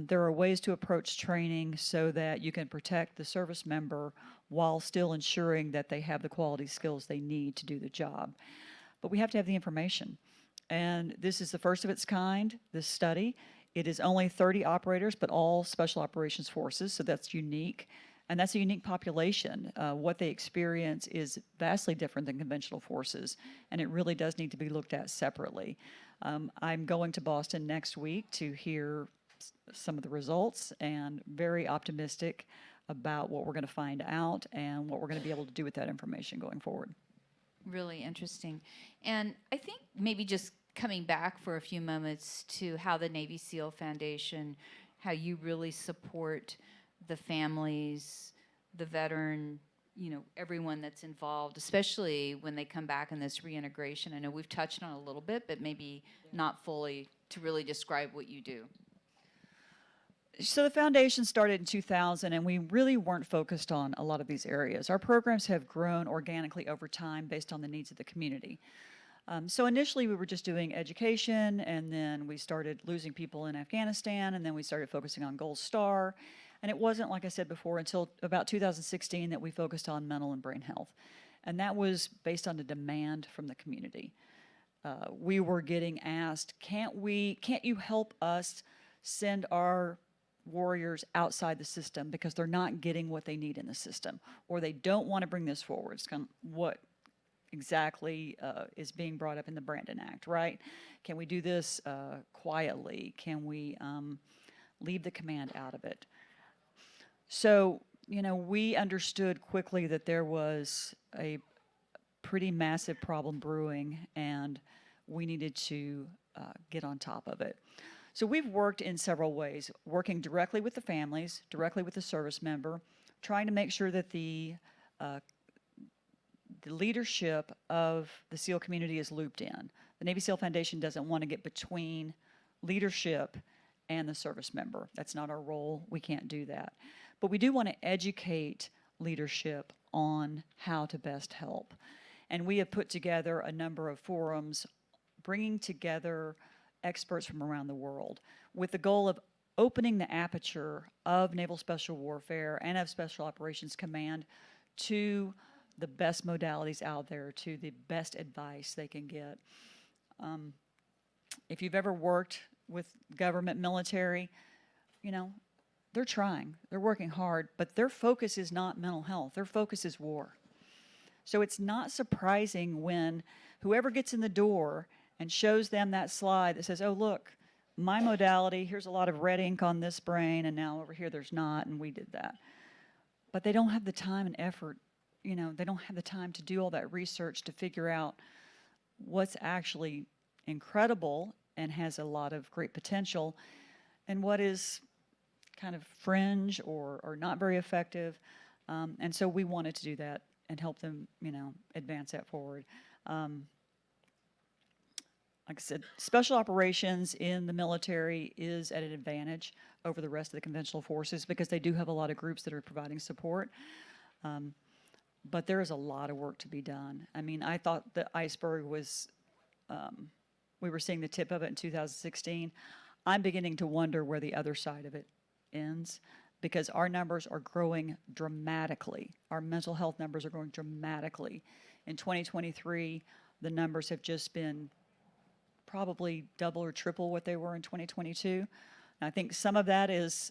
There are ways to approach training so that you can protect the service member while still ensuring that they have the quality skills they need to do the job. But we have to have the information. And this is the first of its kind, this study. It is only 30 operators, but all special operations forces, so that's unique. And that's a unique population. What they experience is vastly different than conventional forces, and it really does need to be looked at separately. I'm going to Boston next week to hear some of the results, and very optimistic about what we're going to find out and what we're going to be able to do with that information going forward. Really interesting. And I think maybe just coming back for a few moments to how the Navy SEAL Foundation, how you really support the families, the veteran, everyone that's involved, especially when they come back in this reintegration. I know we've touched on it a little bit, but maybe not fully to really describe what you do. So the foundation started in 2000, and we really weren't focused on a lot of these areas. Our programs have grown organically over time based on the needs of the community. So initially we were just doing education, and then we started losing people in Afghanistan, and then we started focusing on Gold Star. And it wasn't, like I said before, until about 2016 that we focused on mental and brain health. And that was based on the demand from the community. We were getting asked, can't you help us send our warriors outside the system because they're not getting what they need in the system, or they don't want to bring this forward? It's kind of what exactly is being brought up in the Brandon Act, right? Can we do this quietly? Can we leave the command out of it? So, we understood quickly that there was a pretty massive problem brewing, and we needed to get on top of it. So we've worked in several ways, working directly with the families, directly with the service member, trying to make sure that the leadership of the SEAL community is looped in. The Navy SEAL Foundation doesn't want to get between leadership and the service member. That's not our role. We can't do that. But we do want to educate leadership on how to best help. And we have put together a number of forums bringing together experts from around the world with the goal of opening the aperture of Naval Special Warfare and of Special Operations Command to the best modalities out there, to the best advice they can get. If you've ever worked with government military, they're trying, they're working hard, but their focus is not mental health, their focus is war. So it's not surprising when whoever gets in the door and shows them that slide that says, oh, look, my modality, here's a lot of red ink on this brain, and now over here there's not, and we did that. But they don't have the time and effort, they don't have the time to do all that research to figure out what's actually incredible and has a lot of great potential, and what is kind of fringe or not very effective. And so we wanted to do that and help them, advance that forward. Like I said, special operations in the military is at an advantage over the rest of the conventional forces because they do have a lot of groups that are providing support. But there is a lot of work to be done. I mean, I thought the iceberg was, we were seeing the tip of it in 2016. I'm beginning to wonder where the other side of it ends because our numbers are growing dramatically. Our mental health numbers are growing dramatically. In 2023, the numbers have just been probably double or triple what they were in 2022. And I think some of that is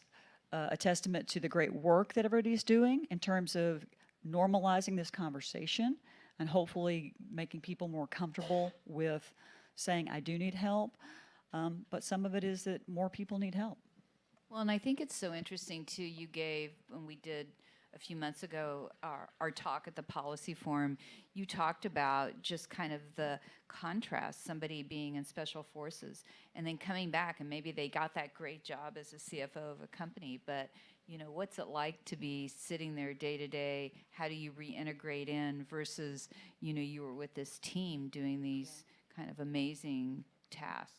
a testament to the great work that everybody's doing in terms of normalizing this conversation and hopefully making people more comfortable with saying, I do need help. But some of it is that more people need help. Well, and I think it's so interesting, too, you gave, when we did a few months ago, our talk at the policy forum, you talked about just kind of the contrast, somebody being in special forces and then coming back, and maybe they got that great job as a CFO of a company, but what's it like to be sitting there day to day? How do you reintegrate in versus, you were with this team doing these kind of amazing tasks?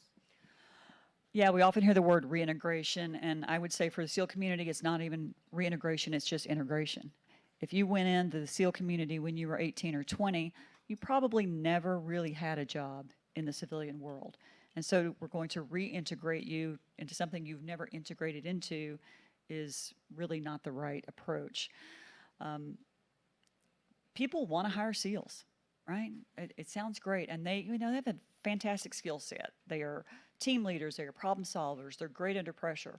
Yeah, we often hear the word reintegration, and I would say for the SEAL community, it's not even reintegration, it's just integration. If you went into the SEAL community when you were 18 or 20, you probably never really had a job in the civilian world. And so we're going to reintegrate you into something you've never integrated into is really not the right approach. People want to hire SEALs, right? It sounds great, and they have a fantastic skill set. They are team leaders, they are problem solvers, they're great under pressure.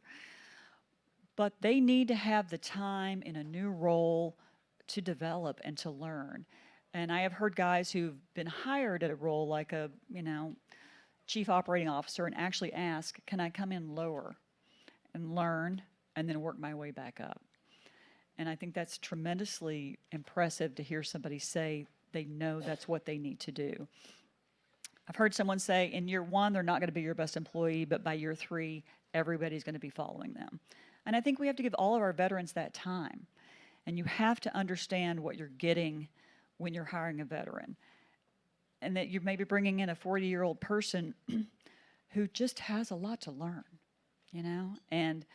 But they need to have the time in a new role to develop and to learn. And I have heard guys who've been hired at a role like a, chief operating officer and actually ask, can I come in lower and learn and then work my way back up? And I think that's tremendously impressive to hear somebody say they know that's what they need to do. I've heard someone say in year 1, they're not going to be your best employee, but by year 3, everybody's going to be following them. And I think we have to give all of our veterans that time. And you have to understand what you're getting when you're hiring a veteran. And that you're maybe bringing in a 40-year-old person who just has a lot to learn, And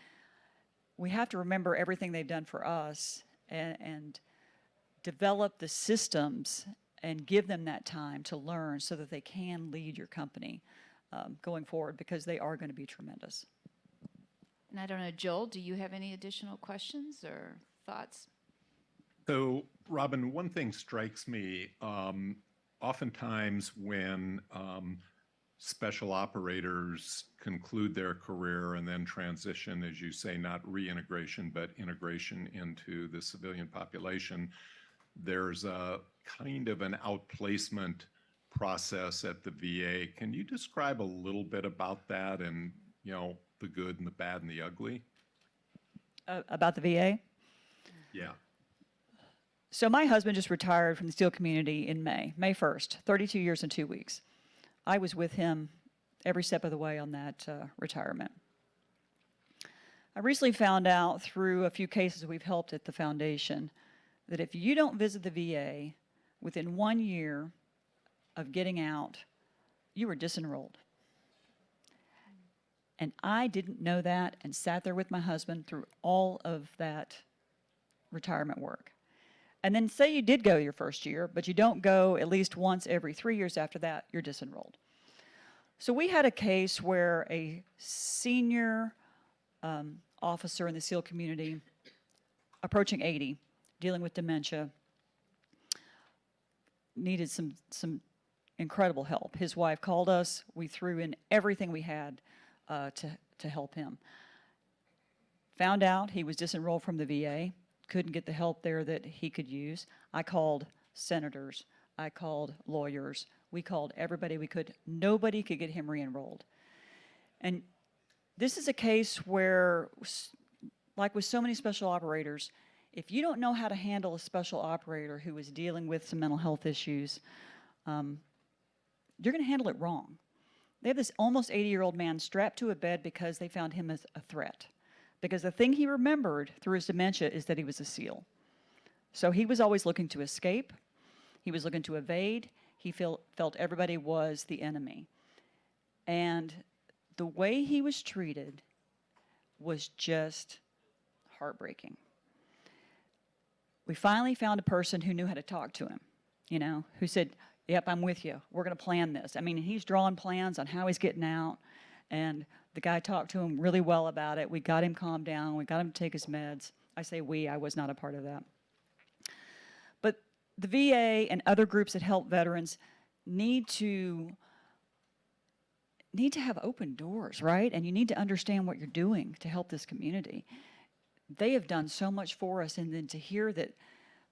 we have to remember everything they've done for us and develop the systems and give them that time to learn so that they can lead your company going forward, because they are going to be tremendous. And I don't know, Joel, do you have any additional questions or thoughts? So, Robin, one thing strikes me. Oftentimes when special operators conclude their career and then transition, as you say, not reintegration, but integration into the civilian population, there's a kind of an outplacement process at the VA. Can you describe a little bit about that and, the good and the bad and the ugly? About the VA? Yeah. So my husband just retired from the SEAL community in May 1st, 32 years and 2 weeks. I was with him every step of the way on that retirement. I recently found out through a few cases we've helped at the foundation that if you don't visit the VA within 1 year of getting out, you were disenrolled. And I didn't know that and sat there with my husband through all of that retirement work. And then say you did go your first year, but you don't go at least once every 3 years after that, you're disenrolled. So we had a case where a senior officer in the SEAL community, approaching 80, dealing with dementia, needed some incredible help. His wife called us. We threw in everything we had to help him. Found out he was disenrolled from the VA, couldn't get the help there that he could use. I called senators. I called lawyers. We called everybody we could. Nobody could get him re-enrolled. And this is a case where, like with so many special operators, if you don't know how to handle a special operator who is dealing with some mental health issues, you're going to handle it wrong. They have this almost 80-year-old man strapped to a bed because they found him as a threat. Because the thing he remembered through his dementia is that he was a SEAL. So he was always looking to escape. He was looking to evade. He felt everybody was the enemy. And the way he was treated was just heartbreaking. We finally found a person who knew how to talk to him, who said, yep, I'm with you. We're going to plan this. I mean, he's drawing plans on how he's getting out. And the guy talked to him really well about it. We got him calmed down. We got him to take his meds. I say we, I was not a part of that. But the VA and other groups that help veterans need to have open doors, right? And you need to understand what you're doing to help this community. They have done so much for us, and then to hear that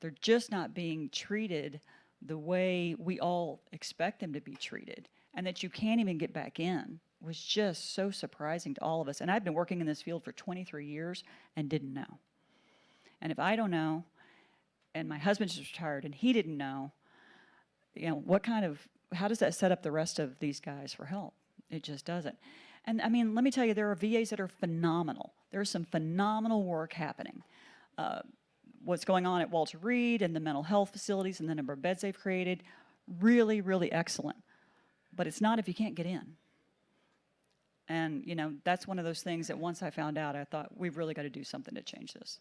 they're just not being treated the way we all expect them to be treated, and that you can't even get back in, was just so surprising to all of us. And I've been working in this field for 23 years and didn't know. And if I don't know, and my husband just retired, and he didn't know, how does that set up the rest of these guys for help? It just doesn't. And I mean, let me tell you, there are VAs that are phenomenal. There's some phenomenal work happening. What's going on at Walter Reed and the mental health facilities and the number of beds they've created, really, really excellent. But it's not if you can't get in. And, that's one of those things that once I found out, I thought, we've really got to do something to change this.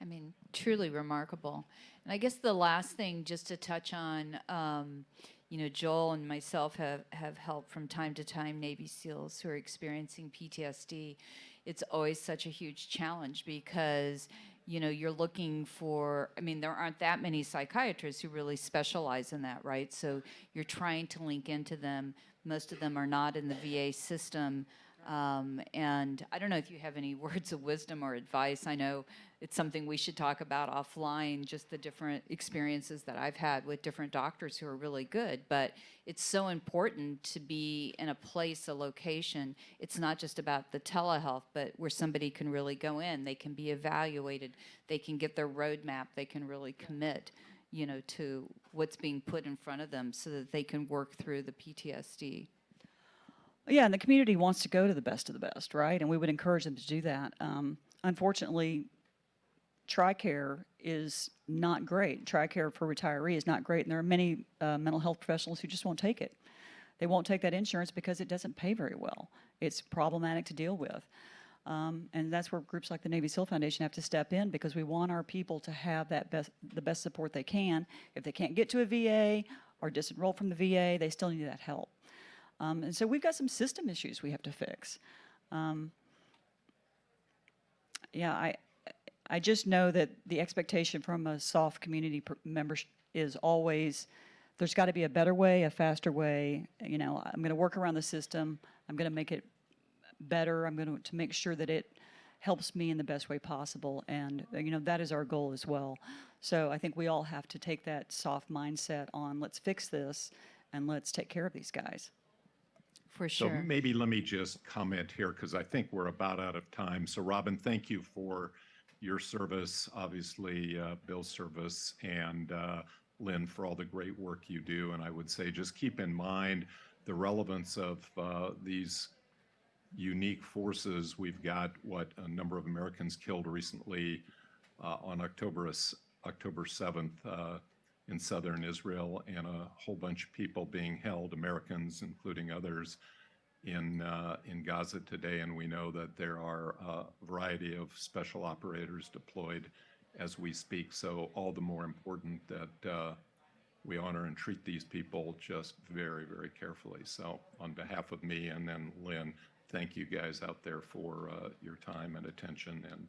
I mean, truly remarkable. And I guess the last thing just to touch on, Joel and myself have helped from time to time Navy SEALs who are experiencing PTSD. It's always such a huge challenge because, you're looking for, there aren't that many psychiatrists who really specialize in that, right? So you're trying to link into them. Most of them are not in the VA system. And I don't know if you have any words of wisdom or advice. I know it's something we should talk about offline, just the different experiences that I've had with different doctors who are really good. But it's so important to be in a place, a location. It's not just about the telehealth, but where somebody can really go in. They can be evaluated. They can get their roadmap. They can really commit, to what's being put in front of them so that they can work through the PTSD. Yeah, and the community wants to go to the best of the best, right? And we would encourage them to do that. Unfortunately, TRICARE is not great. TRICARE for retiree is not great, and there are many mental health professionals who just won't take it. They won't take that insurance because it doesn't pay very well. It's problematic to deal with. And that's where groups like the Navy SEAL Foundation have to step in, because we want our people to have the best support they can. If they can't get to a VA or disenroll from the VA, they still need that help. And so we've got some system issues we have to fix. I just know that the expectation from a soft community member is always, there's got to be a better way, a faster way. I'm going to work around the system. I'm going to make it better. I'm going to make sure that it helps me in the best way possible. And, that is our goal as well. So I think we all have to take that soft mindset on, let's fix this and let's take care of these guys. For sure. So maybe let me just comment here, because I think we're about out of time. So Robin, thank you for your service, obviously Bill's service, and Lynne for all the great work you do. And I would say just keep in mind the relevance of these unique forces. We've got a number of Americans killed recently on October 7th in southern Israel, and a whole bunch of people being held, Americans including others, in Gaza today. And we know that there are a variety of special operators deployed as we speak. So all the more important that we honor and treat these people just very, very carefully. So on behalf of me and then Lynne, thank you guys out there for your time and attention, and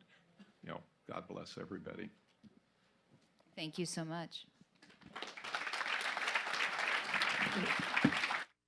God bless everybody. Thank you so much.